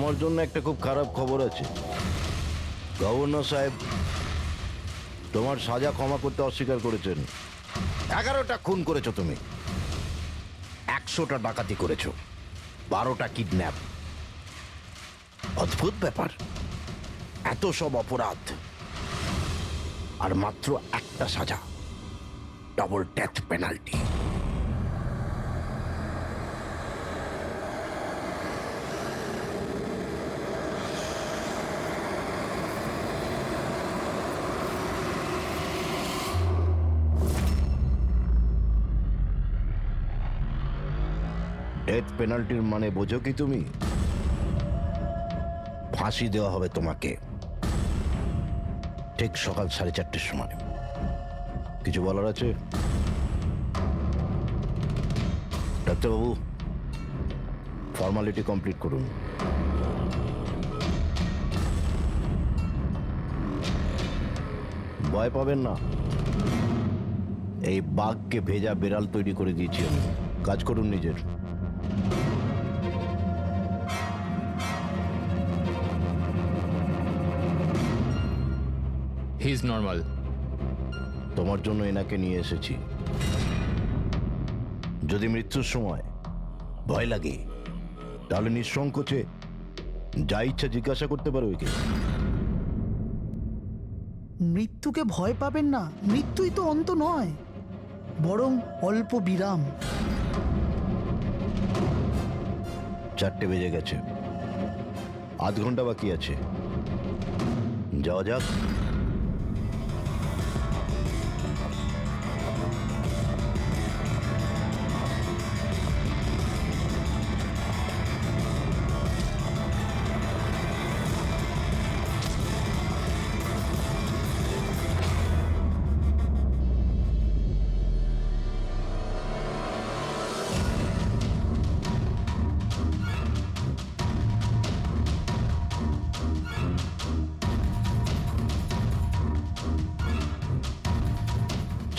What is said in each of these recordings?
তোমার জন্য একটা খুব খারাপ খবর আছে। গভর্নর সাহেব তোমার সাজা ক্ষমা করতে অস্বীকার করেছেন। 11টা খুন করেছো তুমি, 100টা ডাকাতি করেছো, 12টা কিডন্যাপ। অদ্ভুত ব্যাপার, এত সব অপরাধ আর মাত্র একটা সাজা, ডাবল ডেথ পেনাল্টি। ডেথ পেনাল্টির মানে বোঝো কি তুমি? ফাঁসি দেওয়া হবে তোমাকে ঠিক সকাল 4:30টার সময়। কিছু বলার আছে? ডাক্তারবাবু, ফর্মালিটি কমপ্লিট করুন। ভয় পাবেন না, এই বাঘকে ভেজা বিড়াল তৈরি করে দিয়েছি আমি। কাজ করুন নিজের। He is normal. তোমার জন্য এনাকে নিয়ে এসেছি। যদি মৃত্যুর সময় ভয় লাগে তাহলে নিঃসংকোচে যা ইচ্ছা জিজ্ঞাসা করতে পারো একে। মৃত্যুকে ভয় পাবেন না, মৃত্যুই তো অন্ত নয়, বরং অল্প বিরাম। 4টে বেজে গেছে, আধ ঘন্টা বাকি আছে, যাওয়া যাক।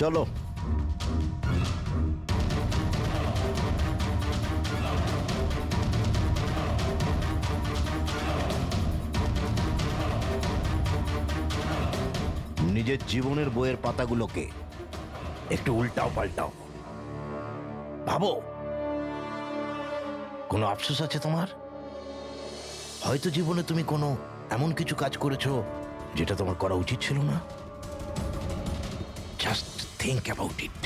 চলো। নিজের জীবনের বইয়ের পাতাগুলোকে একটু উল্টাও পাল্টাও, ভাবো কোনো আফসোস আছে তোমার? হয়তো জীবনে তুমি কোনো এমন কিছু কাজ করেছো যেটা তোমার করা উচিত ছিল না। Just think about it.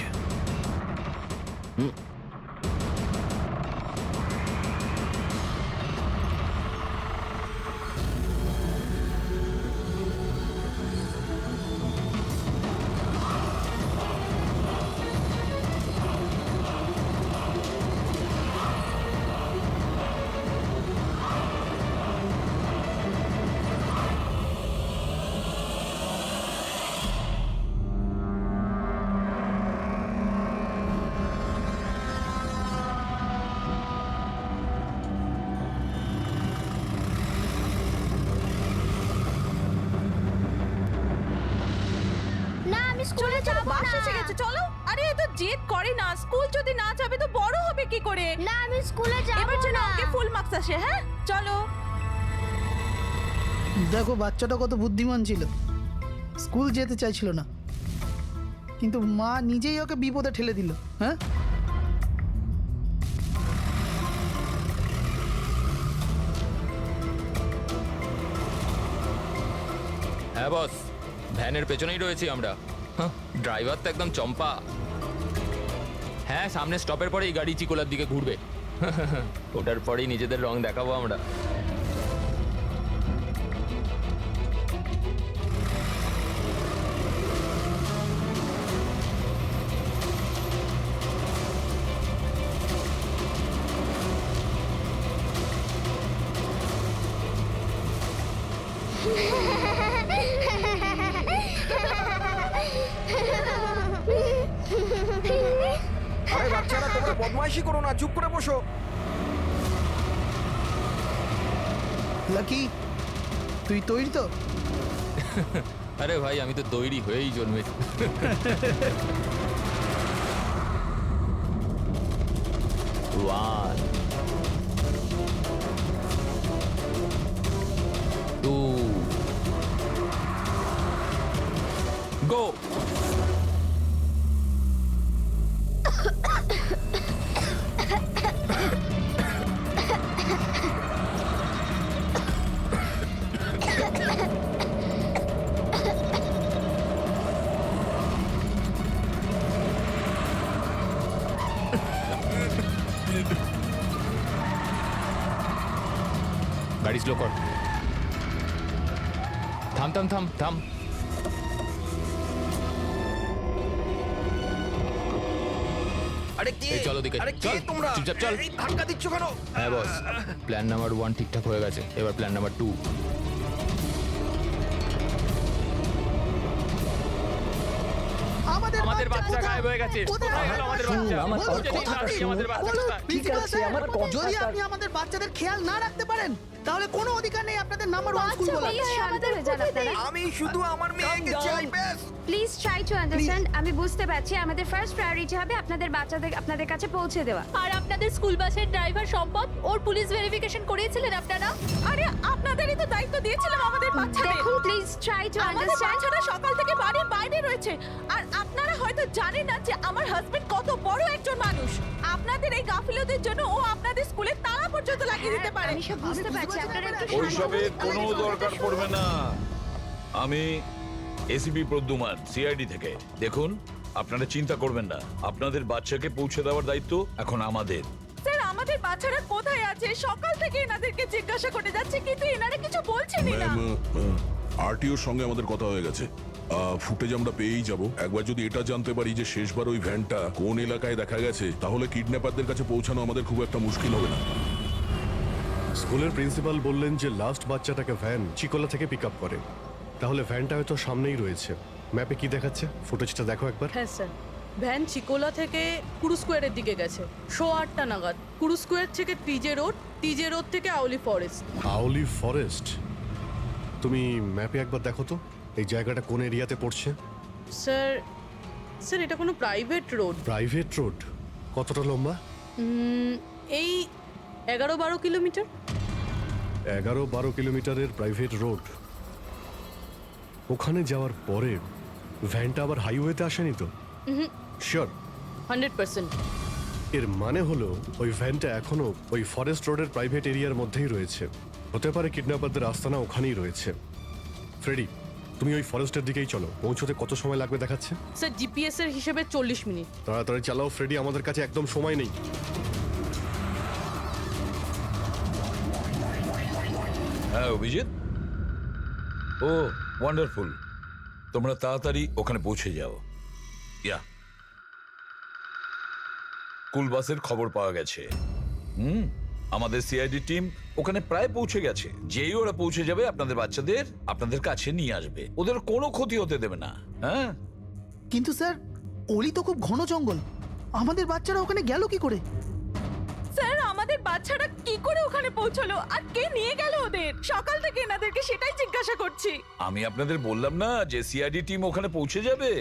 না আমি স্কুলে যাব বাস না। এসে গেছে, চলো। আরে এ তো জেদ করে না, স্কুল যদি না যাবে তো বড় হবে কি করে? না আমি স্কুলে যাব এবার যেন না। ওকে ফুল মার্কস আসে। হ্যাঁ চলো। দেখো বাচ্চাটা কত বুদ্ধিমান ছিল, স্কুল যেতে চাইছিল না, কিন্তু মা নিজেই ওকে বিপদে ঠেলে দিল। হ্যাঁ, হ্যাঁ বস, ভ্যানের পেছনেই রয়েছি আমরা। ড্রাইভার তো একদম চম্পা। হ্যাঁ, সামনে স্টপের পরেই গাড়ি চিকোলার দিকে ঘুরবে। ওটার পরেই নিজেদের রং দেখাবো আমরা। আরে বাচ্চারা, তোমরা বদমাইশি করো না, চুপ করে বসো। লাকি তুই তৈরি তো? আরে ভাই, আমি তো তৈরি হয়েই জন্মেছি। One. গো। গাড়ি স্লো কর। থাম থাম থাম থাম। আরে কে? এই চলো দিকে, আরে কে চল, তোমরা? চুপচাপ চল। এই ধাক্কা দিচ্ছ কেন? হ্যাঁ বস, প্ল্যান নাম্বার 1 ঠিকঠাক হয়ে গেছে, এবার প্ল্যান নাম্বার 2। আমাদের বাচ্চা গায়েব হয়ে গেছে। কোথায় গেল আমাদের বাচ্চা? আমাদের বাচ্চা কোথায়? ঠিক আছে, যদি আপনি আমাদের বাচ্চাদের খেয়াল না রাখতে পারেন তাহলে কোনো অধিকার নেই আপনাদের নাম্বার 1 স্কুল বলার। শান্ত হয়ে যান আপনারা। আমি শুধু আমার মেয়েকে চাই ব্যাস। Please try to understand. আমি বুঝতে পারছি আমাদের ফার্স্ট প্রায়োরিটি হবে আপনাদের বাচ্চাদের আপনাদের কাছে পৌঁছে দেওয়া। আর আপনাদের স্কুল বাসের ড্রাইভার সম্পদ ওর পুলিশ ভেরিফিকেশন করিয়েছিলেন আপনারা? আরে আপনাদেরই তো দায়িত্ব দিয়েছিলাম আমাদের বাচ্চাদের। দেখুন প্লিজ ট্রাই টু আমাদের আন্ডারস্ট্যান্ড। বাচ্চারা সকাল থেকে বাড়ির বাইরে রয়েছে আর আপনারা হয়তো জানেন না যে আমার হাজবেন্ড কত বড় একজন মানুষ। আপনাদের এই গাফিলতির জন্য ও আপনাদের স্কুলে তালা পর্যন্ত লাগিয়ে দিতে পারে। আমি সব বুঝতে পারছি, আপনারা একটু শান্ত ওইসবের হন। কোনো দরকার পড়বে না। আমি এসিপি প্রদ্যুমান, সিআইডি থেকে। দেখুন, আপনারা চিন্তা করবেন না, আপনাদের বাচ্চাকে পৌঁছে দেওয়ার দায়িত্ব এখন আমাদের। স্যার আমাদের বাচ্চারা কোথায় আছে? সকাল থেকে এনাদেরকে জিজ্ঞাসা করে যাচ্ছে কিন্তু এনারা কিছু বলছেনই না। আরটিওর সঙ্গে আমাদের কথা হয়ে গেছে। ফুটেজ আমরা পেয়েই যাব। একবার যদি এটা জানতে পারি যে শেষবার ওই ভ্যানটা কোন এলাকায় দেখা গেছে, তাহলে কিডন্যাপারদের কাছে পৌঁছানো আমাদের খুব একটা মুশকিল হবে না। স্কুলের প্রিন্সিপাল বললেন যে লাস্ট বাচ্চাটাকে ভ্যান চিকোলা থেকে পিক আপ করে, তাহলে ভ্যানটা হয়তো সামনেই রয়েছে। ম্যাপে কি দেখাচ্ছে? ফুটেজটা দেখো একবার। হ্যাঁ স্যার, ভ্যান চিকোলা থেকে কুরু স্কোয়ারের দিকে গেছে 8:30 নাগাদ। কুরু স্কোয়ার থেকে টিজে রোড থেকে আউলি ফরেস্ট। আউলি ফরেস্ট? তুমি ম্যাপে একবার দেখো তো এই জায়গাটা কোন এরিয়াতে পড়ছে। স্যার এটা কোনো প্রাইভেট রোড। Private road? কতটা লম্বা? এই 11-12 কিলোমিটার। 11-12 কিলোমিটারের প্রাইভেট রোড। ওখানে যাওয়ার পরে ভ্যানটা আবার হাইওয়েতে আসেনি তো? শিওর? 100%। এর মানে হলো ওই ভ্যানটা এখনো ওই ফরেস্ট রোডের প্রাইভেট এরিয়ার মধ্যেই রয়েছে। হতে পারে কিডন্যাপারদের আস্তানা ওখানেই রয়েছে। ফ্রেডি, তুমি ওই ফরেস্টের দিকেই চলো। পৌঁছতে কত সময় লাগবে দেখাচ্ছে? স্যার জিপিএস এর হিসেবে 40 মিনিট। তাড়াতাড়ি চালাও ফ্রেডি, আমাদের কাছে একদম সময় নেই। হ্যাঁ অভিজিৎ, ও ওয়ান্ডারফুল। তোমরা তাড়াতাড়ি ওখানে পৌঁছে যাও। ইয়া, স্কুল বাসের খবর পাওয়া গেছে। আমাদের সিআইডি টিম ওখানে প্রায় পৌঁছে গেছে। যেই ওরা পৌঁছে যাবে আপনাদের বাচ্চাদের আপনাদের কাছে নিয়ে আসবে। ওদের কোনো ক্ষতি হতে দেবে না। হ্যাঁ, কিন্তু স্যার অলি তো খুব ঘন জঙ্গল, আমাদের বাচ্চারা ওখানে গেল কি করে? স্যার আমাদের বাচ্চারা কি করে ওখানে পৌঁছলো আর কে নিয়ে গেল ওদের? সকাল থেকে এনাদেরকে সেটাই জিজ্ঞাসা করছি। আমি আপনাদের বললাম না যে সিআইডি টিম ওখানে পৌঁছে যাবে।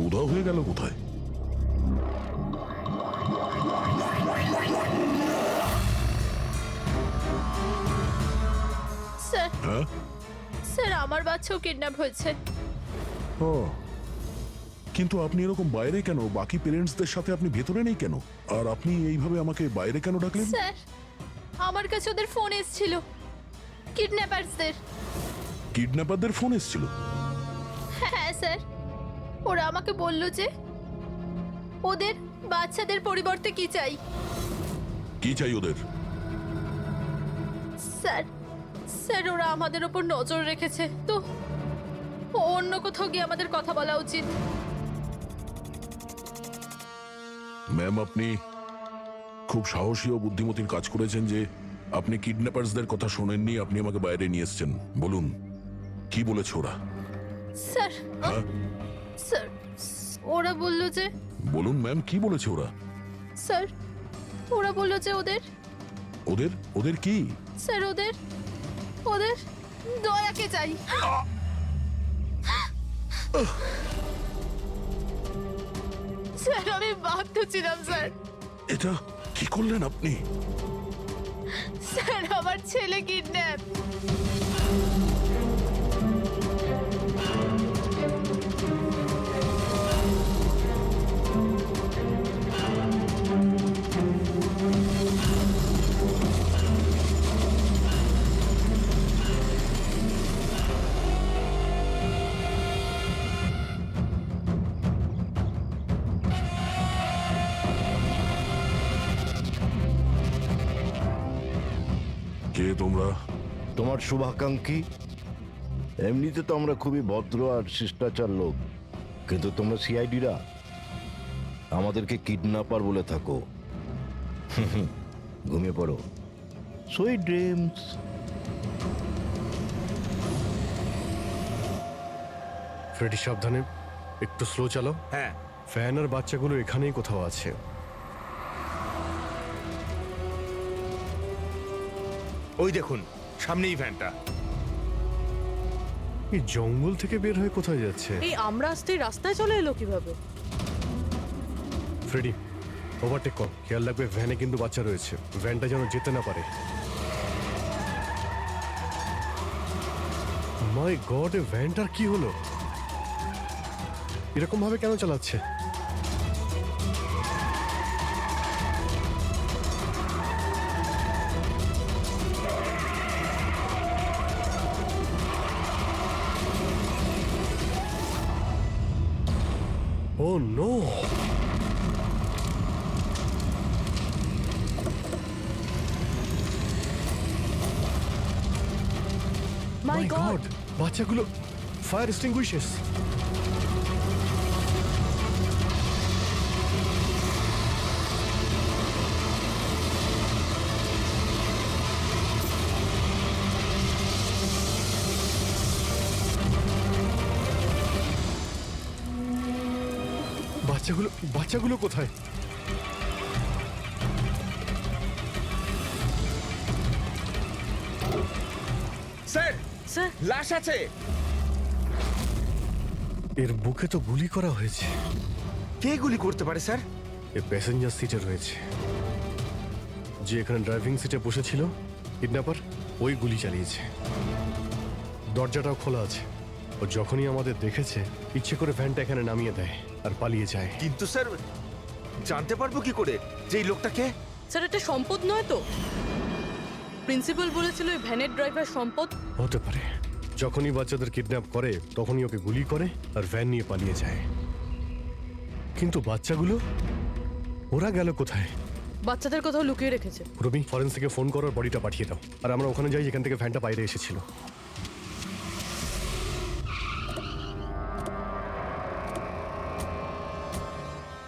উধাও হয়ে গেল কোথায়? স্যার হ্যাঁ? স্যার আমার বাচ্চাও কিডন্যাপ হয়েছে। ও, কিন্তু আপনি এরকম বাইরে কেন? বাকি পেরেন্টসদের সাথে আপনি ভেতরে নেই কেন? আর আপনি এইভাবে আমাকে বাইরে কেন ডাকলেন? স্যার আমার কাছে ওদের ফোন এসেছিল, কিডন্যাপারসদের। কিডন্যাপারদের ফোন এসেছিল? হ্যাঁ স্যার, ওরা আমাকে বলল যে ওদের বাচ্চাদের পরিবর্তে কি চাই। কি চাই ওদের? স্যার স্যার ওরা আমাদের ওপর নজর রেখেছে, তো অন্য কোথাও গিয়ে আমাদের কথা বলা উচিত। ম্যাম, আপনি খুব সাহসী ও বুদ্ধিমতীর কাজ করেছেন যে আপনি কিডন্যাপারসদের কথা শোনেননি, আপনি আমাকে বাইরে নিয়ে এসেছেন। বলুন কি বলেছে ওরা? স্যার হ্যাঁ? স্যার ওরা বলল যে, বলুন ম্যাম, কি বলেছে ওরা? স্যার ওরা বলল যে ওদের ওদের ওদের কি? স্যার ওদের দয়াকে চাই। স্যার আমি বাধ্য ছিলাম স্যার। এটা কি করলেন আপনি? স্যার আমার ছেলে কিডন্যাপ। কে তোমরা? তোমার শুভাকাঙ্ক্ষী। এমনিতে তো আমরা খুবই ভদ্র আর শিষ্টাচার লোক, কিন্তু তোমরা সিআইডিরা আমাদেরকে কিডন্যাপার বলে থাকো। ঘুমিয়ে পড়ো, সুইট ড্রিমস। ফ্রেডি সাবধানে, একটু স্লো চালাও। হ্যাঁ ফ্যান আর বাচ্চাগুলো এখানেই কোথাও আছে। ওই দেখুন সামনেই ভ্যানটা। এই জঙ্গল থেকে বের হয়ে কোথায় যাচ্ছে? এই আমরা আসতে রাস্তায় চলে এলো কিভাবে? ফ্রেডি ওভারটেক কর, খেয়াল রাখবে ভ্যানে কিন্তু বাচ্চা রয়েছে, ভ্যানটা যেন যেতে না পারে। মাই গড, এ ভ্যানটার কি হলো? এরকম ভাবে কেন চালাচ্ছে? Oh no! মাই গড! বাচ্চাগুলো ফায়ার এক্সটিংগুইশার্স। বাচ্চাগুলো কোথায়? স্যার স্যার লাশ আছে। এর বুকে তো গুলি করা হয়েছে। কে গুলি করতে পারে স্যার? এ প্যাসেঞ্জার সিটে রয়েছে। যে এখানে ড্রাইভিং সিটে বসেছিল কিডন্যাপার, ওই গুলি চালিয়েছে। দরজাটাও খোলা আছে। ও যখনই আমাদের দেখেছে ইচ্ছে করে ভ্যানটা এখানে নামিয়ে দেয় আর পালিয়ে যায়। কিন্তু স্যার জানতে পারবো কি করে যে এই লোকটাকে? স্যার এটা সম্পদ নয় তো? প্রিন্সিপাল বলেছিল এই ভ্যানের ড্রাইভার সম্পদ। হতে পারে। যখনই বাচ্চাদের কিডন্যাপ করে তখনই ওকে গুলি করে আর ভ্যান নিয়ে পালিয়ে যায়। কিন্তু বাচ্চাগুলো ওরা গেল কোথায়? বাচ্চাদের কোথাও লুকিয়ে রেখেছে। রবি, ফরেন্সিকে ফোন করার বডিটা পাঠিয়ে দাও, আর আমরা ওখানে যাই যেখান থেকে ভ্যানটা বাইরে এসেছিল।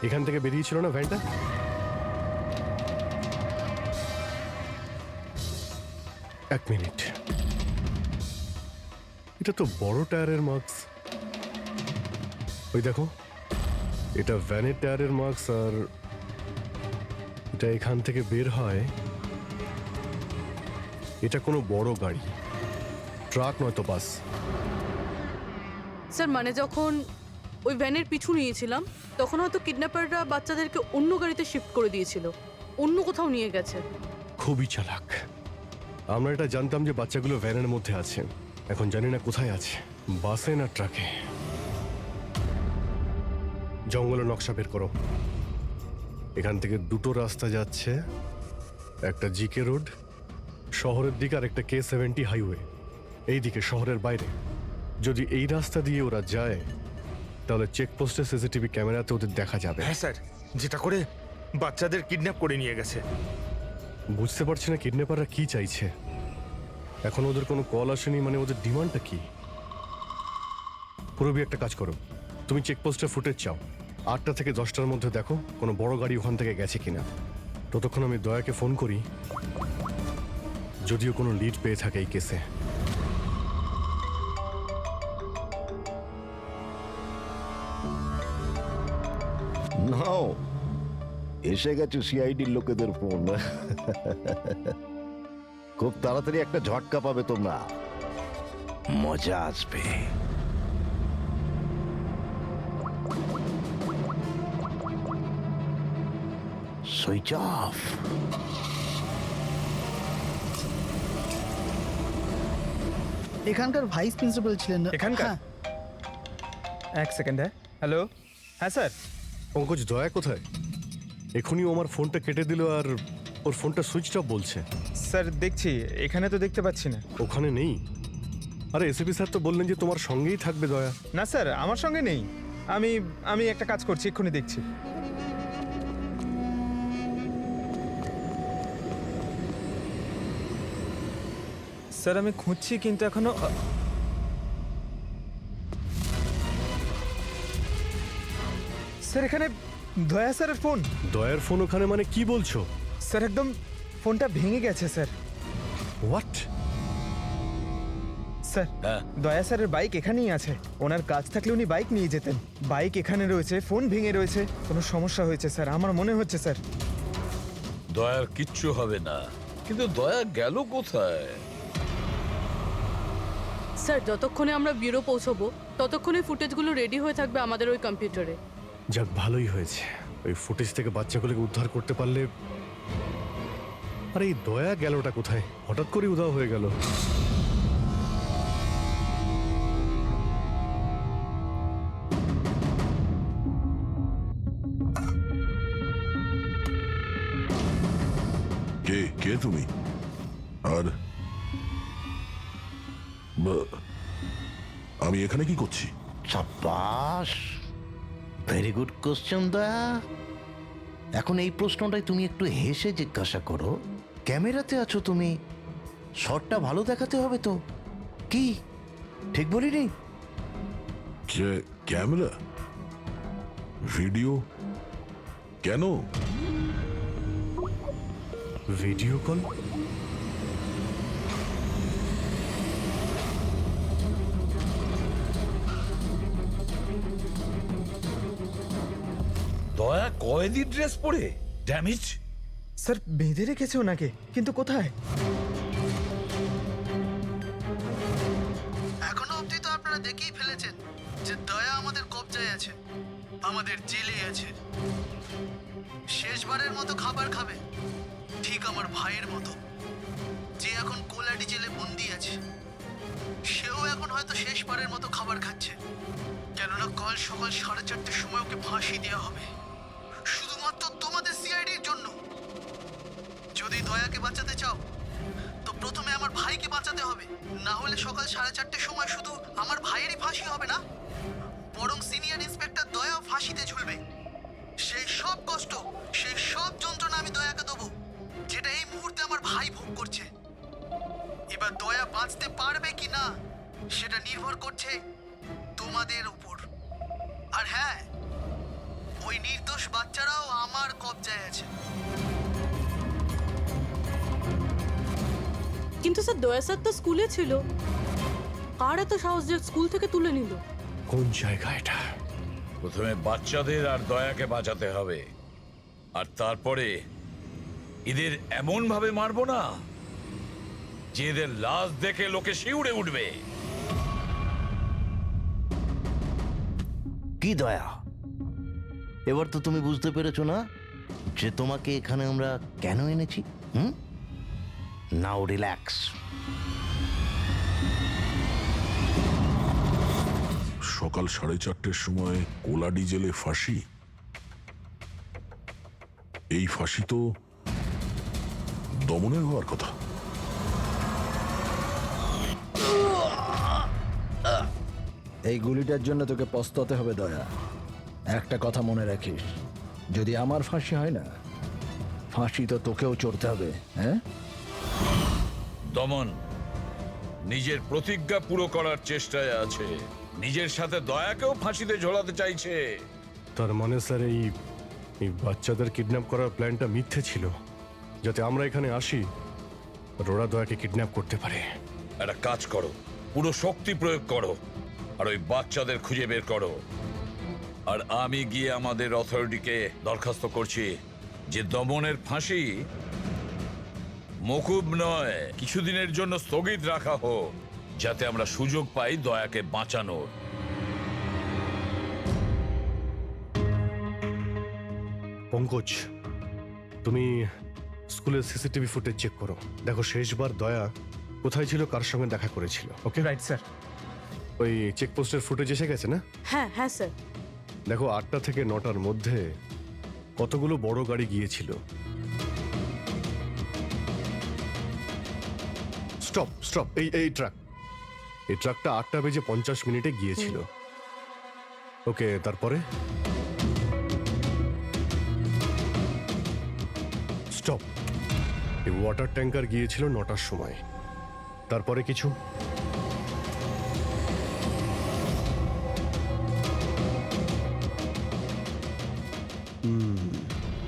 এখান থেকে বেরিয়েছিল না ভ্যানটা? এক মিনিট, এটা তো বড় টায়ারের মার্কস। ওই দেখো, এটা ভ্যানের টায়ারের মার্কস, আর এটা এখান থেকে বের হয়। এটা কোনো বড় গাড়ি, ট্রাক নয়তো বাস। স্যার মানে যখন ওই ভ্যানের পিছু নিয়েছিলাম তখন হয়তো কিডন্যাপাররা বাচ্চাদেরকে অন্য গাড়িতে শিফট করে দিয়েছিল, অন্য কোথাও নিয়ে গেছে। খুবই চালাক। আমরা এটা জানতাম যে বাচ্চাগুলো ভ্যানের মধ্যে আছে, এখন জানি না কোথায় আছে, বাসে না ট্রাকে। জঙ্গলের নকশা বের করো। এখান থেকে দুটো রাস্তা যাচ্ছে, একটা জিকে রোড শহরের দিকে আর একটা K70 হাইওয়ে এই দিকে শহরের বাইরে। যদি এই রাস্তা দিয়ে ওরা যায় তাহলে চেকপোস্টে সিসিটিভি ক্যামেরাতে ওদের দেখা যাবে। হ্যাঁ স্যার, যেটা করে বাচ্চাদের কিডন্যাপ করে নিয়ে গেছে। বুঝতে পারছি না কিডন্যাপাররা কি চাইছে। এখন ওদের কোনো কল আসেনি, মানে ওদের ডিমান্ডটা কি? পুরবি একটা কাজ করো, তুমি চেকপোস্টে ফুটেজ চাও, 8টা থেকে 10টার মধ্যে দেখো কোনো বড় গাড়ি ওখান থেকে গেছে কিনা। ততক্ষণ আমি দয়াকে ফোন করি, যদিও কোনো লিড পেয়ে থাকে এই কেসে। নাও, এসে গেছে সিআইডির লোকেদের ফোন। খুব তাড়াতাড়ি একটা ঝটকা পাবে তোমরা, মজা আসবে। Switch off. এখানকার ভাইস প্রিন্সিপাল ছিলেন না? এখানকার? হ্যাঁ। এক সেকেন্ড। হ্যালো, হ্যাঁ স্যার। পঙ্কজ, দয়া কোথায়? এখনই ও আমার ফোনটা কেটে দিল আর ওর ফোনটা সুইচ অফ বলছে। স্যার দেখছি, এখানে তো দেখতে পাচ্ছি না। ওখানে নেই? আরে এসিপি স্যার তো বললেন যে তোমার সঙ্গেই থাকবে দয়া। না স্যার, আমার সঙ্গে নেই। আমি একটা কাজ করছি, এক্ষুনি দেখছি। স্যার আমি খুঁজছি কিন্তু এখনো স্যার এখানে দয়া স্যারের ফোন। দয়ার ফোন ওখানে মানে কি বলছো? স্যার একদম ফোনটা ভেঙে গেছে স্যার। হোয়াট? স্যার দয়া স্যারের বাইক এখানেই আছে। ওনার কাজ থাকলে উনি বাইক নিয়ে যেতেন। বাইক এখানে রয়েছে, ফোন ভেঙে রয়েছে। কোনো সমস্যা হয়েছে স্যার, আমার মনে হচ্ছে স্যার। দয়ার কিচ্ছু হবে না, কিন্তু দয়া গেল কোথায়? স্যার যতক্ষণে আমরা ব্যুরো পৌঁছবো ততক্ষণে ফুটেজগুলো রেডি হয়ে থাকবে আমাদের ওই কম্পিউটারে। যাক, ভালোই হয়েছে। ওই ফুটেজ থেকে বাচ্চাগুলোকে উদ্ধার করতে পারলে। আরে এই দয়া গেলটা কোথায়? হঠাৎ করে উধাও হয়ে গেল। কে কে তুমি? আর আমি এখানে কি করছি? সাব্বাস, ভেরি গুড কোশ্চেন দয়া। এখন এই প্রশ্নটাই তুমি একটু হেসে জিজ্ঞাসা করো। ক্যামেরাতে আছো তুমি, শটটা ভালো দেখাতে হবে তো। কি ঠিক বলিনি? ক্যামেরা, ভিডিও, কেন? Video call? দয়া কয়েদি ড্রেস পরে ড্যামেজ। স্যার বেঁধে রেখেছে ওনাকে, কিন্তু কোথায়? এখনো অবধি তো আপনারা দেখেই ফেলেছেন যে দয়া আমাদের কবজায় আছে, আমাদের জেলে আছে। শেষবারের মতো খাবার খাবে, ঠিক আমার ভাইয়ের মতো, যে এখন কোলাডি জেলে বন্দি আছে। সেও এখন হয়তো শেষবারের মতো খাবার খাচ্ছে, কেননা কাল সকাল 4:30টার সময় ওকে ফাঁসি দেওয়া হবে, শুধুমাত্র তোমাদের সিআইডির জন্য। যদি দয়াকে বাঁচাতে চাও তো প্রথমে আমার ভাইকে বাঁচাতে হবে, না হলে সকাল 4:30টার সময় শুধু আমার ভাইয়েরই ফাঁসি হবে না, বরং সিনিয়র ইন্সপেক্টর দয়াও ফাঁসিতে ঝুলবে। সেই সব কষ্ট, সেই সব যন্ত্রণা আমি দয়াকে দেবো, যেটা এই মুহূর্তে আমার ভাই ভোগ করছে। এবার দয়া বাঁচতে পারবে কি না সেটা নির্ভর করছে তোমাদের উপর। আর হ্যাঁ, ওই নির্দোষ বাচ্চারাও আমার কবজায় আছে। কিন্তু স্যার দয়া স্যার তো স্কুলে ছিল। কার এত সাহস যে স্কুল থেকে তুলে নিল? কোন জায়গা এটা? প্রথমে বাচ্চাদের আর দয়াকে বাঁচাতে হবে, আর তারপরে এদের এমন ভাবে মারবো না যে এদের লাশ দেখে লোকে শিউরে উঠবে। কি দয়া, এবার তো তুমি বুঝতে পেরেছো না যে তোমাকে এখানে আমরা কেন এনেছি? নাও রিল্যাক্স। সকাল 4:30টার সময় কোলাডি জেলে ফাঁসি? এই ফাঁসি তো দমনের হওয়ার কথা। এই গুলিটার জন্য তোকে পস্তাতে হবে দয়া। একটা কথা মনে রাখিস, যদি আমার ফাঁসি হয় না, ফাঁসি তো তোকেও চড়তে হবে। হ্যাঁ, দমন নিজের প্রতিজ্ঞা পুরো করার চেষ্টায় আছে, নিজের সাথে দয়াকেও ফাঁসিতে ঝোলাতে চাইছে। তার মানে স্যার এই বাচ্চাদের কিডন্যাপ করার প্ল্যানটা মিথ্যে ছিল, যাতে আমরা এখানে আসি আর ওরা দয়াকে কিডন্যাপ করতে পারে। একটা কাজ করো, পুরো শক্তি প্রয়োগ করো আর ওই বাচ্চাদের খুঁজে বের করো। আর আমি গিয়ে আমাদের অথরিটিকে দরখাস্ত করছি যে দমনের ফাঁসি মকুব নয়, কিছুদিনের জন্য স্থগিত রাখা হোক, যাতে আমরা সুযোগ পাই দয়াকে বাঁচানোর। পঙ্কজ, তুমি স্কুলের সিসিটিভি ফুটেজ চেক করো। দেখো শেষবার দয়া কোথায় ছিল, কার সঙ্গে দেখা করেছিল। ওকে, রাইট স্যার। ওই চেকপোস্টের ফুটেজ এসে গেছে না? হ্যাঁ হ্যাঁ স্যার। দেখো 8টা থেকে 9টার মধ্যে কতগুলো বড় গাড়ি গিয়েছিল। স্টপ স্টপ, এই ট্রাকটা 8:50 গিয়েছিল। ওকে, তারপরে স্টপ, এই ওয়াটার ট্যাঙ্কার গিয়েছিল 9টার সময়। তারপরে কিছু?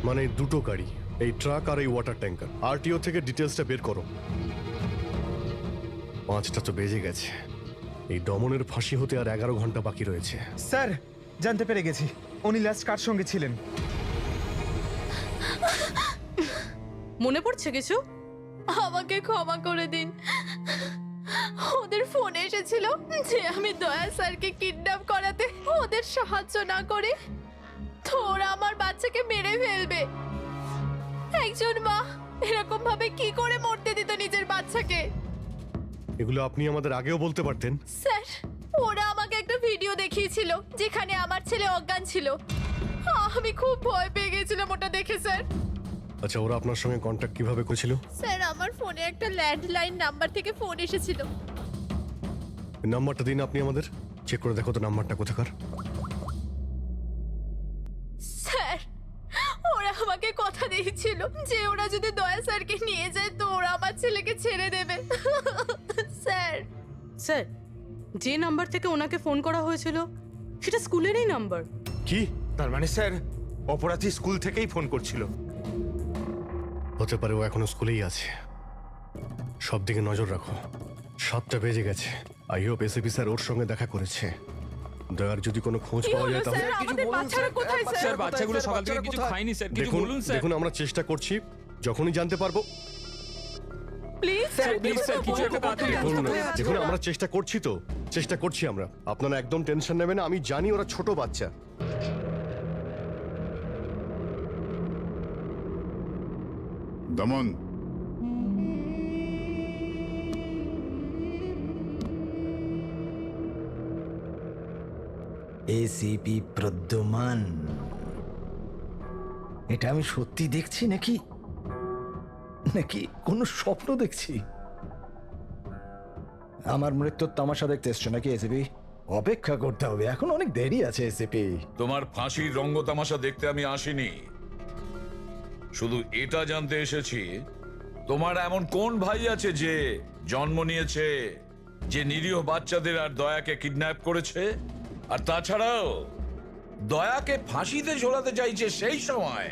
মানে দুটো গাড়ি, এই ট্রাক আর এই ওয়াটার ট্যাঙ্কার। আরটিও থেকে ডিটেলসটা বের করো। 5টা তো বেজে গেছে, এই দমনের ফাঁসি হতে আর 11 ঘন্টা বাকি রয়েছে। স্যার, জানতে পেরে গেছি উনি লাস্ট কার সঙ্গে ছিলেন। মনে পড়ছে কিছু? আমাকে ক্ষমা করে দিন। ওদের ফোনে এসেছিল যে আমি দয়া স্যারকে কিডন্যাপ করাতে ওদের সাহায্য না করে তো ওরা আমার বাচ্চাকে মেরে ফেলবে। একজন মা এরকম ভাবে কি করে মরতে দিত নিজের বাচ্চাকে? এগুলো আপনি আমাদের আগেও বলতে পারতেন। স্যার, ওরা আমাকে একটা ভিডিও দেখিয়েছিল যেখানে আমার ছেলে অজ্ঞান ছিল। আমি খুব ভয় পেয়ে গেছিলাম ওটা দেখে। স্যার, আচ্ছা, ওরা আপনার সঙ্গে কন্ট্যাক্ট কিভাবে করেছিল? স্যার আমার ফোনে একটা ল্যান্ডলাইন নাম্বার থেকে ফোন এসেছিল। নাম্বারটা দিন আপনি আমাদের, চেক করে দেখো তো নাম্বারটা কোথাকার। স্যার, ওরা আমাকে কথা দিয়েছিল যে ওরা যদি দয়া স্যারকে নিয়ে যায় তো ওরা আমার ছেলেকে ছেড়ে দেবে। স্যার, স্যার, যে নাম্বার থেকে ওনাকে ফোন করা হয়েছিল সেটা স্কুলেরই নাম্বার। কি? তার মানে স্যার, অপরাধী স্কুল থেকেই ফোন করছিল। হতে পারে ও এখনো স্কুলেই আছে। সব দিকে নজর রাখো। 7টা বেজে গেছে। আই হোপ এসিপি স্যার ওর সঙ্গে দেখা করেছে। দয়ার যদি কোনো খোঁজ কি পাওয়া হলো যায় তাহলে স্যার? আমাদের বাচ্চারা কোথায় স্যার? স্যার, বাচ্চাগুলো সকাল থেকে কিছু খায়নি স্যার, কিছু দেখুন বলুন স্যার। দেখুন, আমরা চেষ্টা করছি, যখনই জানতে পারবো। প্লিজ স্যার, প্লিজ স্যার, কিছু একটা তাড়াতাড়ি দেখুন করুন। দেখুন, আমরা চেষ্টা করছি তো, চেষ্টা করছি আমরা। আপনারা একদম টেনশন নেবেন না, আমি জানি ওরা ছোট বাচ্চা। দমন, এসিপি প্রদ্যুমান, এটা আমি সত্যি দেখছি নাকি নাকি কোনো স্বপ্ন দেখছি? আমার মৃত্যুর তামাশা দেখতে এসছো নাকি এসিপি? অপেক্ষা করতে হবে, এখন অনেক দেরি আছে এসিপি। তোমার ফাঁসির রঙ্গতামাশা দেখতে আমি আসিনি, শুধু এটা জানতে এসেছি তোমার এমন কোন ভাই আছে যে জন্ম নিয়েছে, যে নিরীহ বাচ্চাদের আর দয়াকে কিডন্যাপ করেছে, আর তাছাড়াও দয়াকে ফাঁসিতে ঝোলাতে চাইছে সেই সময়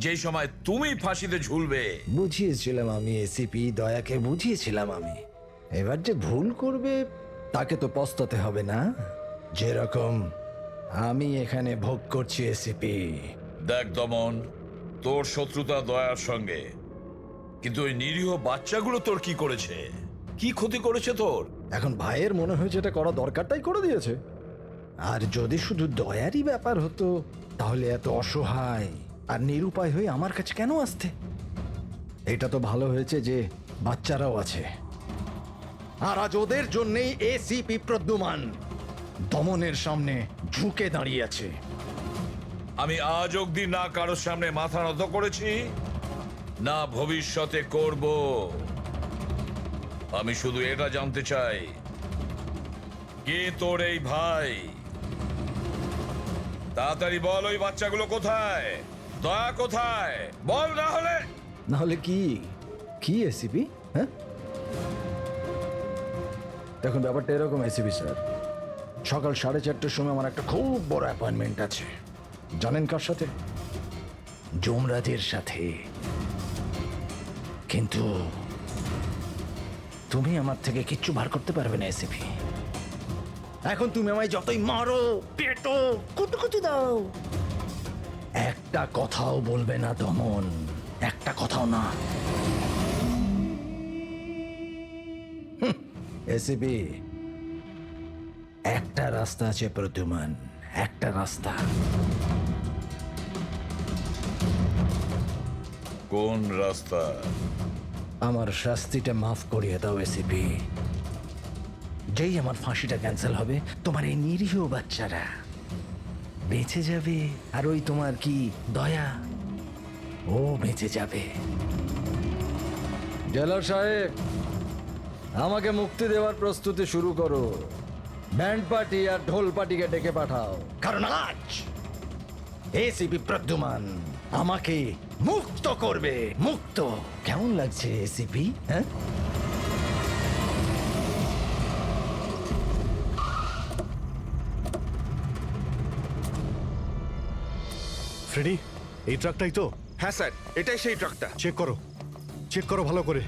যেই সময় তুমি ফাঁসিতে ঝুলবে। বুঝিয়েছিলাম আমি এসিপি, দয়াকে বুঝিয়েছিলাম আমি। এবার যে ভুল করবে তাকে তো পস্তাতে হবে না, যেরকম আমি এখানে ভোগ করছি এসিপি। দেখ দমন, তোর শত্রুতা দয়ার সঙ্গে, কিন্তু ওই নিরীহ বাচ্চাগুলো তোর কি করেছে, কি ক্ষতি করেছে তোর? এখন ভাইয়ের মনে হয়েছে এটা করা দরকার তাই করে দিয়েছে। আর যদি শুধু দয়ারই ব্যাপার হতো তাহলে এত অসহায় আর নিরুপায় হয়ে আমার কাছে কেন আসতে? এটা তো ভালো হয়েছে যে বাচ্চারাও আছে, আর আজ ওদের জন্যই এসিপি প্রদ্যুমান দমনের সামনে ঝুঁকে দাঁড়িয়ে আছে। আমি আজ অব্দি না কারোর সামনে মাথা নত করেছি, না ভবিষ্যতে করব। আমি শুধু এটা জানতে চাই, কে তোর এই ভাই? তাড়াতাড়ি বল, ওই বাচ্চাগুলো কোথায়? দয়া কোথায়? বল, না হলে কি কি এসিপি? হ্যাঁ, দেখুন ব্যাপারটা এরকম এসিপি স্যার, সকাল 4:30টার সময় আমার একটা খুব বড় অ্যাপয়েন্টমেন্ট আছে। জানেন কার সাথে? যমরাজের সাথে। কিন্তু তুমি আমার থেকে কিচ্ছু বার করতে পারবে না এসিপি। এখন তুমি আমায় যতই মারো, পেটো, কুটুকুচি দাও, একটা কথাও বলবে না দমন, একটা কথাও না। এসিপি, একটা রাস্তা আছে প্রদ্যুমান, একটা রাস্তা। কোন রাস্তা? আমার শাস্তিটা মাফ করিয়ে দাও এসিপি। যেই আমার ফাঁসিটা ক্যান্সেল হবে, তোমার এই নিরীহ বাচ্চারা বেঁচে যাবে, আর ওই তোমার কি দয়া, ও বেঁচে যাবে। জেলার সাহেব, আমাকে মুক্তি দেওয়ার প্রস্তুতি শুরু করো। ব্যান্ড পার্টি আর ঢোল পার্টিকে ডেকে পাঠাও, কারণ আজ এসিপি প্রদ্যুমান আমাকে মুক্ত করবে। মুক্ত কেমন লাগছে এসিপি? হ্যাঁ, ফ্রেডি, এই ট্রাকটাই তো? হ্যাঁ স্যার, এটাই সেই ট্রাকটা। চেক করো ভালো করে।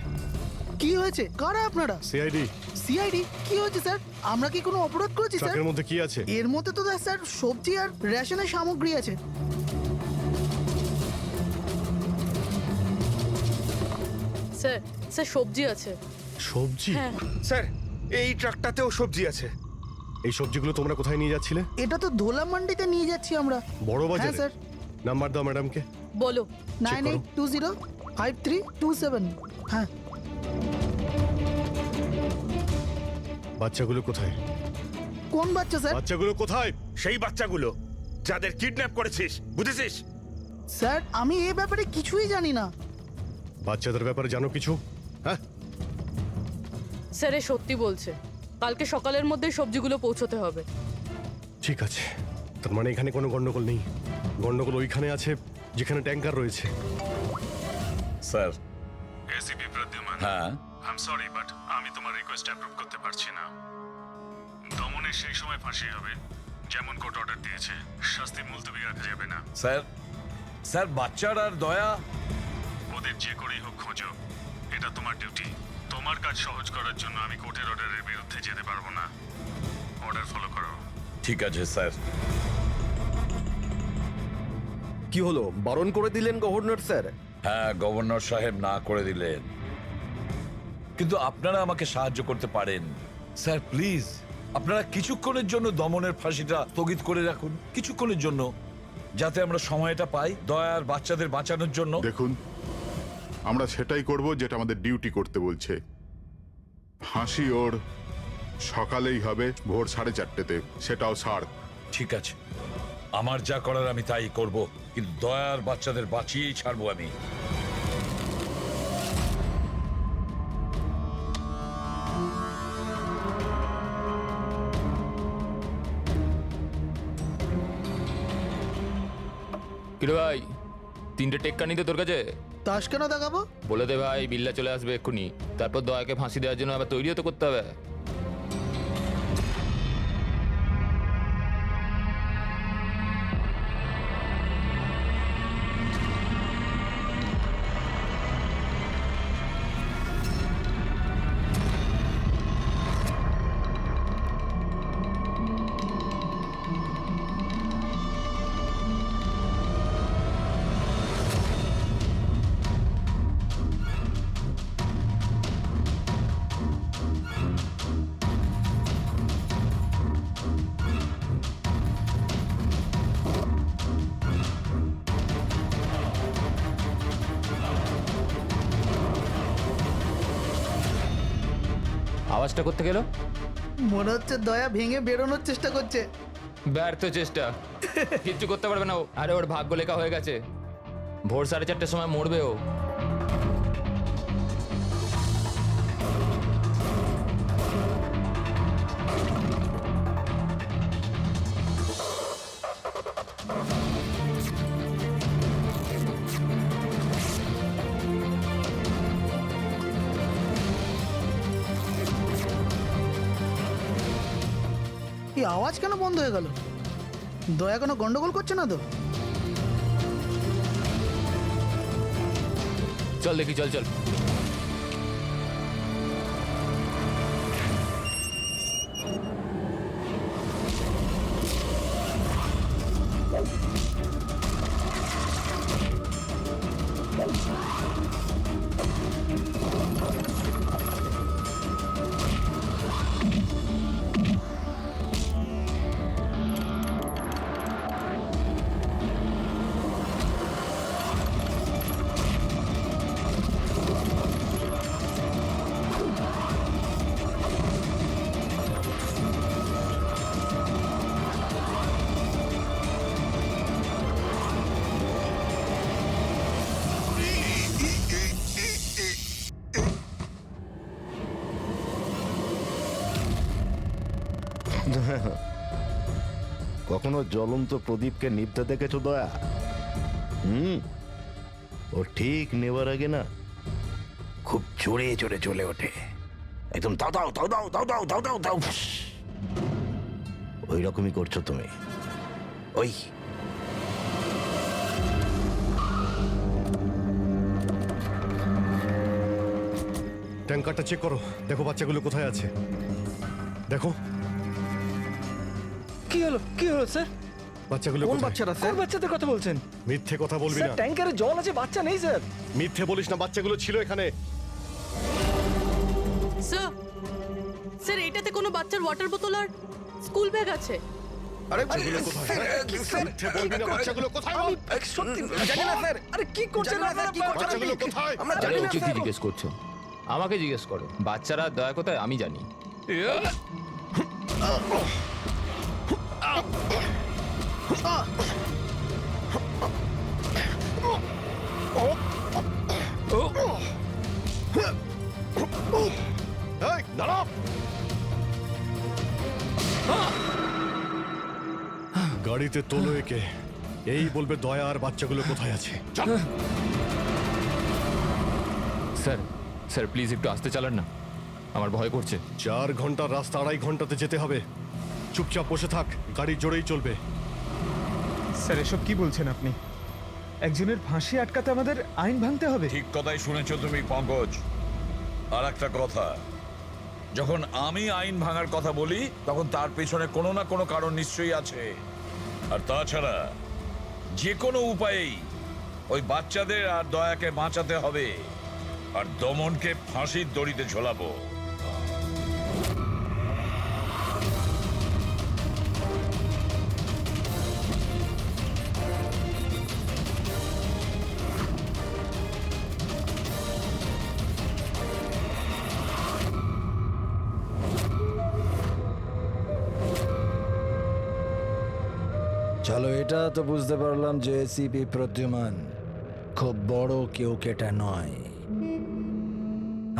কি হয়েছে? কারা আপনারা? সিআইডি। সিআইডি? কি হয়েছে স্যার? আমরা কি কোনো অপরাধ করেছি স্যার? ট্রাকের মধ্যে কি আছে? এর মধ্যে তো স্যার সবজি আর রেশনের সামগ্রী আছে। স্যার, স্যার সবজি আছে। সবজি? হ্যাঁ। স্যার, এই ট্রাকটাতেও সবজি আছে। এই সবজিগুলো তোমরা কোথায় নিয়ে যাচ্ছিলে? এটা তো ধোলা মান্ডিতে নিয়ে যাচ্ছি আমরা। বড় হ্যাঁ বাজারে? স্যার। নাম্বার দাও ম্যাডামকে। বলো। 98205327। হ্যাঁ। বাচ্চাগুলো কোথায়? কোন বাচ্চা স্যার? বাচ্চাগুলো কোথায়? সেই বাচ্চাগুলো যাদের কিডন্যাপ করেছিস, বুঝেছিস? স্যার, আমি এই ব্যাপারে কিছুই জানি না। বাচ্চাদের ব্যাপারে জানো কিছু? হ্যাঁ, স্যার এ সত্যি বলছে। কালকে সকালের মধ্যেই সবজিগুলো পৌঁছতে হবে। ঠিক আছে। তার মানে এখানে কোনো গন্ডগোল নেই। গন্ডগোল ওইখানে আছে যেখানে ট্যাঙ্কার রয়েছে। স্যার। এসিপি প্রদ্যুমান, হ্যাঁ, আই এম সরি বাট আমি তোমার রিকোয়েস্ট অ্যাপ্রুভ করতে পারছি না। দমনের সেই সময় ফাঁসি হবে যেমন কোর্ট অর্ডার দিয়েছে, শাস্তি মুলতবি রাখা যাবে না। স্যার বাচ্চার আর দয়া, ওদের যে করেই হোক খোঁজো, এটা তোমার ডিউটি। তোমার কাজ সহজ করার জন্য আমি কোর্টের অর্ডারের বিরুদ্ধে যেতে পারবো না। অর্ডার ফলো করো। ঠিক আছে স্যার। কি হলো, বারণ করে দিলেন গভর্নর স্যার? হ্যাঁ, গভর্নর সাহেব না করে দিলেন, কিন্তু আপনারা আমাকে সাহায্য করতে পারেন। স্যার প্লিজ, আপনারা কিছুক্ষণের জন্য দমনের ফাঁসিটা স্থগিত করে রাখুন, কিছুক্ষণের জন্য, যাতে আমরা সময়টা পাই দয়ার বাচ্চাদের বাঁচানোর জন্য। দেখুন, আমরা সেটাই করব যেটা আমাদের ডিউটি করতে বলছে। ফাঁসি ওর সকালেই হবে, ভোর 4:30-তে, সেটাও ছাড়। ঠিক আছে, আমার যা করার আমি তাই করব, কিন্তু দয়ার বাচ্চাদের বাঁচিয়েই ছাড়বো আমি। কিরে ভাই, 3টে টেক্কা নিতে তোর কাছে? তাস কেন দেখাবো? বলে দে ভাই, বিল্লা চলে আসবে এক্ষুনি। তারপর দয়াকে ফাঁসি দেওয়ার জন্য আবার তৈরিও তো করতে হবে। আওয়াজটা করতে গেল, মনে হচ্ছে দয়া ভেঙে বেরোনোর চেষ্টা করছে। ব্যর্থ চেষ্টা, কিচ্ছু করতে পারবে না ও। আরে ওর ভাগ্য লেখা হয়ে গেছে, ভোর 4:30-র সময় মরবে ও। এই আওয়াজ কেন বন্ধ হয়ে গেল? দয়া কোনো গন্ডগোল করছে না তো? চল দেখি, চল চল। কখনো জ্বলন্ত প্রদীপকে নিভতে দেখেছো দয়া? ও ঠিক নেবার আগে না খুব জোরে জোরে জ্বলে ওঠে, একদম দাও দাও দাও দাও দাও দাও দাও দাও দাও। ওই রকমই করছো তুমি। ওই ট্যাঙ্কারটা চেক করো, দেখো বাচ্চাগুলো কোথায় আছে। দেখো কি হলো কি হলো স্যার? বাচ্চাগুলো কোন কোথায়? বাচ্চারা স্যার? কোন বাচ্চাদের কথা বলছেন? মিথ্যে কথা বলবি স্যার না। ট্যাঙ্কারে জল আছে, বাচ্চা নেই স্যার। মিথ্যে বলিস না, বাচ্চাগুলো ছিল এখানে। স্যার স্যার এটাতে কোনো বাচ্চার ওয়াটার বোতল আর স্কুল ব্যাগ আছে। বাচ্চাগুলো কোথায়? মিথ্যে বলবি না, বাচ্চাগুলো কোথায় বল? সত্যি জানি না স্যার। আরে কি করছেন আপনারা? বাচ্চাগুলো কোথায়? আমরা আরে জানি না ওকে কি স্যার। জিজ্ঞেস করছো? আমাকে জিজ্ঞেস করো। বাচ্চারা দয়া কোথায় আমি জানি। এই, দাঁড়াও। গাড়িতে তোলো একে, এই বলবে দয়া আর বাচ্চাগুলো কোথায় আছে। স্যার স্যার প্লিজ একটু আস্তে চালান না, আমার ভয় করছে। 4 ঘন্টার রাস্তা 2.5 ঘন্টাতে যেতে হবে। চুপচাপ বসে থাক, গাড়ি জোরেই চলবে। স্যার এসব কি বলছেন আপনি? একজনের ফাঁসি আটকাতে আমাদের আইন ভাঙতে হবে? ঠিক কথাই শুনেছো তুমি পঙ্কজ। আর একটা কথা, যখন আমি আইন ভাঙার কথা বলি তখন তার পেছনে কোনো না কোনো কারণ নিশ্চয়ই আছে। আর তাছাড়া যে কোনো উপায়েই ওই বাচ্চাদের আর দয়াকে বাঁচাতে হবে, আর দমনকে ফাঁসির দড়িতে ঝোলাবো। চলো, এটা তো বুঝতে পারলাম যে এসিপি প্রদ্যুমান খুব বড় কেউ কেটা নয়।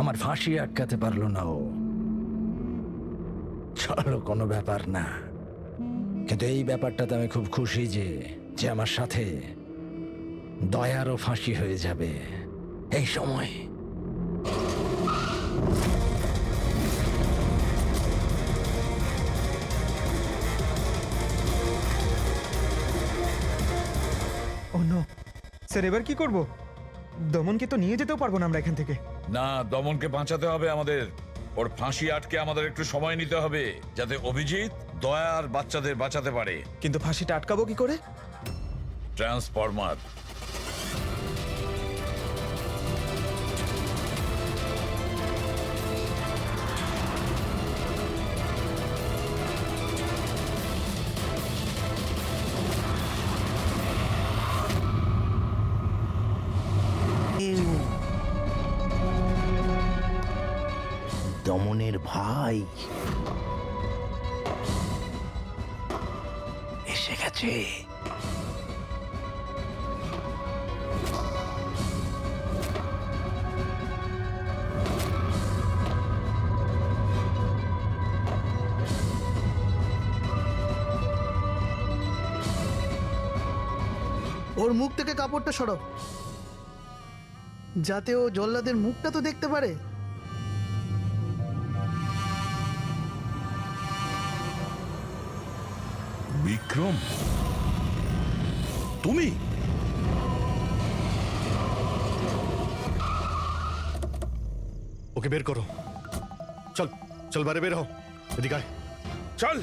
আমার ফাঁসি আটকাতে পারলো না ও। চলো, কোনো ব্যাপার না। কিন্তু এই ব্যাপারটাতে আমি খুব খুশি যে যে আমার সাথে দয়ারও ফাঁসি হয়ে যাবে এই সময়। ও নো স্যার, এবার কি করব? দমনকে তো নিয়ে যেতেও পারবো না আমরা এখান থেকে। না, দমনকে বাঁচাতে হবে আমাদের। ওর ফাঁসি আটকে আমাদের একটু সময় নিতে হবে, যাতে অভিজিৎ দয়া আর বাচ্চাদের বাঁচাতে পারে। কিন্তু ফাঁসিটা আটকাবো কি করে? ট্রান্সফরমার। দমনের ভাই এসে গেছে। ওর মুখ থেকে কাপড়টা সরাও, যাতে ও জল্লাদের মুখটা তো দেখতে পারে। বিক্রম, তুমি? ওকে বের করো। চল চল, বাইরে বের হও। এদিকে আয়। চল।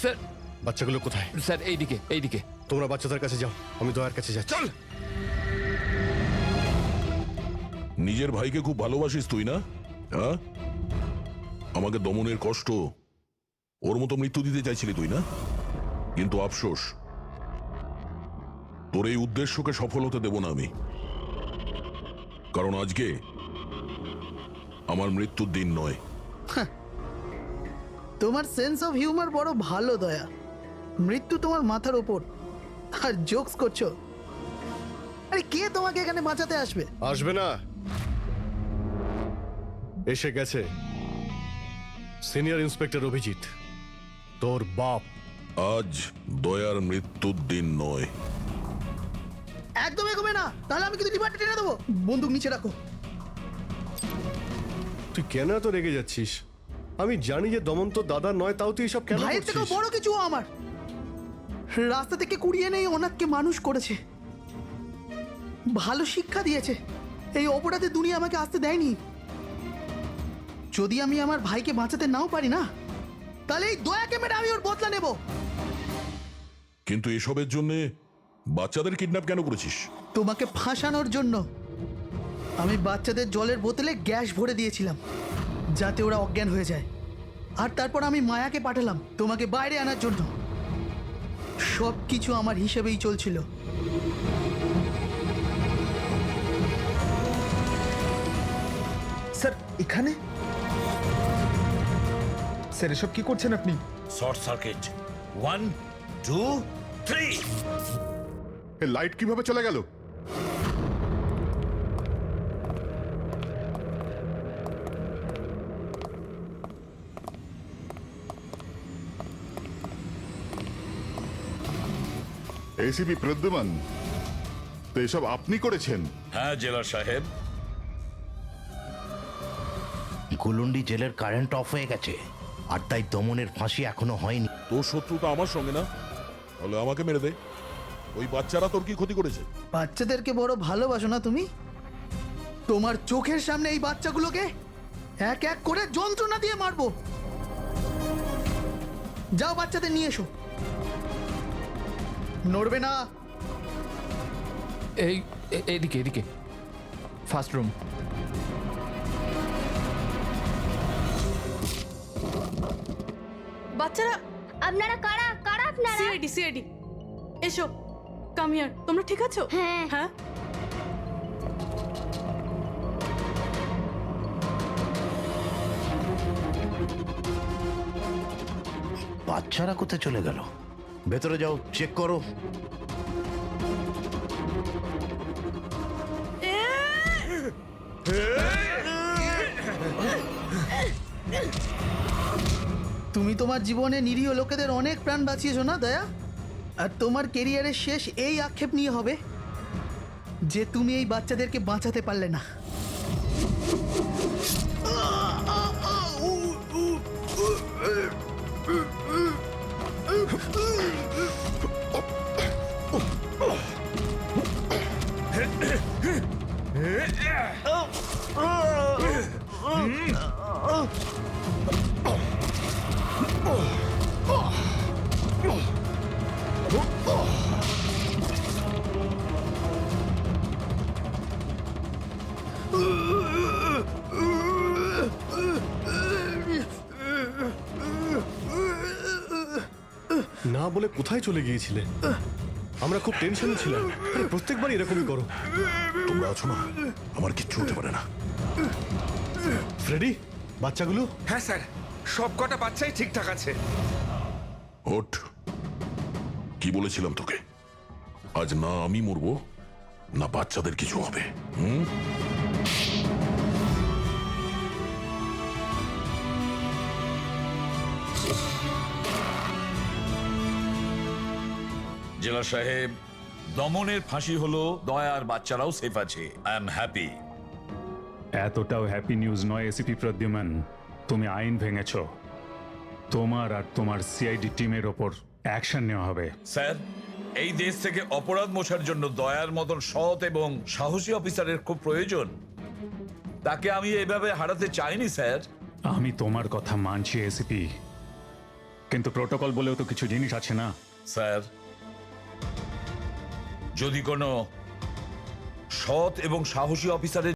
স্যার বাচ্চাগুলো কোথায়? স্যার এইদিকে এইদিকে। তোমরা বাচ্চাদের কাছে যাও, আমি দয়ার কাছে যাচ্ছি। চল। নিজের ভাইকে খুব ভালোবাসিস তুই না? হ্যাঁ, আমাকে দমনের কষ্ট, ওর মতো মৃত্যু দিতে চাইছিলি তুই না? কিন্তু আফসোস, তোর এই উদ্দেশ্যকে সফল হতে দেব না আমি। কারণ আজকে আমার মৃত্যুর দিন নয়। তোমার সেন্স অফ হিউমার বড় ভালো দয়া। মৃত্যু তোমার মাথার ওপর আর জোকস করছো। আরে কে তোমাকে এখানে বাঁচাতে আসবে? আসবে না, এসে গেছে সিনিয়র ইন্সপেক্টর অভিজিৎ। তোর বাপ। আজ দয়ার মৃত্যুর দিন নয়। একদম এগোবে না, তাহলে আমি কিন্তু ডিপার্টে টেনে দেবো। বন্দুক নিচে রাখো। তুই কেন এত রেগে যাচ্ছিস? আমি জানি যে দমন তোর দাদা নয়, তাও তুই এসব কেন ভাইয়ের থেকেও করছিস? বড় কিছু ও আমার। রাস্তা থেকে কুড়িয়ে নেই ওনাকে মানুষ করেছে, ভালো শিক্ষা দিয়েছে। এই অপরাধে দুনিয়া আমাকে আসতে দেয়নি। যদি আমি আমার ভাইকে বাঁচাতে নাও পারি না, তাহলে এই দয়াকে মেরে আমি ওর বদলা নেব। কিন্তু এসবের জন্য বাচ্চাদের কিডন্যাপ কেন করেছিস? তোমাকে ফাঁসানোর জন্য। আমি বাচ্চাদের জলের বোতলে গ্যাস ভরে দিয়েছিলাম যাতে ওরা অজ্ঞান হয়ে যায়, আর তারপর আমি মায়াকে পাঠালাম তোমাকে বাইরে আনার জন্য। সব কিছু আমার হিসেবেই চলছিল। স্যার এখানে? স্যার এসব কি করছেন আপনি? Short circuit 1 2 3। এ লাইট কিভাবে চলে গেল? এসিপি প্রদ্যুমান, তো এসব আপনি করেছেন? হ্যাঁ জেলার সাহেব। গুলুন্ডি জেলের কারেন্ট অফ হয়ে গেছে, আর তাই দমনের ফাঁসি এখনো হয়নি। তোর শত্রুতা আমার সঙ্গে না, তাহলে আমাকে মেরে দে। ওই বাচ্চারা তোর কি ক্ষতি করেছে? বাচ্চাদেরকে বড় ভালোবাসো না তুমি? তোমার চোখের সামনে এই বাচ্চাগুলোকে এক এক করে যন্ত্রণা দিয়ে মারবো। যাও বাচ্চাদের নিয়ে এসো। নড়বে না। এইদিকে এদিকে, ফার্স্ট রুম। বাচ্চারা, আপনারা কারা কারা আপনারা? সিআইডি সিআইডি, এসো, কাম হিয়ার। তোমরা ঠিক আছো? হ্যাঁ। হ্যাঁ। বাচ্চারা কোথায় চলে গেল? ভেতরে যাও, চেক করো। তুমি তোমার জীবনে নিরীহ লোকেদের অনেক প্রাণ বাঁচিয়েছো না দয়া? আর তোমার কেরিয়ারের শেষ এই আক্ষেপ নিয়ে হবে যে তুমি এই বাচ্চাদেরকে বাঁচাতে পারলে না। না বলে কোথায় চলে গিয়েছিলে? আমরা খুব টেনশনে ছিলাম। আরে প্রত্যেকবারই এরকমই করো। তোমরা আছো না, আমার কিচ্ছু হতে পারে না। ফ্রেডি, বাচ্চাগুলো? হ্যাঁ স্যার, সব কটা বাচ্চাই ঠিকঠাক আছে। ওঠ, কি বলেছিলাম তোকে? আজ না আমি মরবো, না বাচ্চাদের কিছু হবে। জেলা সাহেব, দমনের ফাঁসি হলো, দয়ার বাচ্চারাও সেফ আছে। I am happy. এতটাও হ্যাপি নিউজ নয় এসিপি প্রদ্যুমান। তুমি আইন ভেঙেছ। তোমার আর তোমার সিআইডি টিমের ওপর অ্যাকশন নেওয়া হবে। স্যার, এই দেশ থেকে অপরাধ মোছার জন্য দয়ার মতন সৎ এবং সাহসী অফিসারের খুব প্রয়োজন। তাকে আমি এইভাবে হারাতে চাইনি স্যার। আমি তোমার কথা মানছি এসিপি, কিন্তু প্রোটোকল বলেও তো কিছু জিনিস আছে না? স্যার, যদি কোনো সৎ এবং সাহসী অফিসারের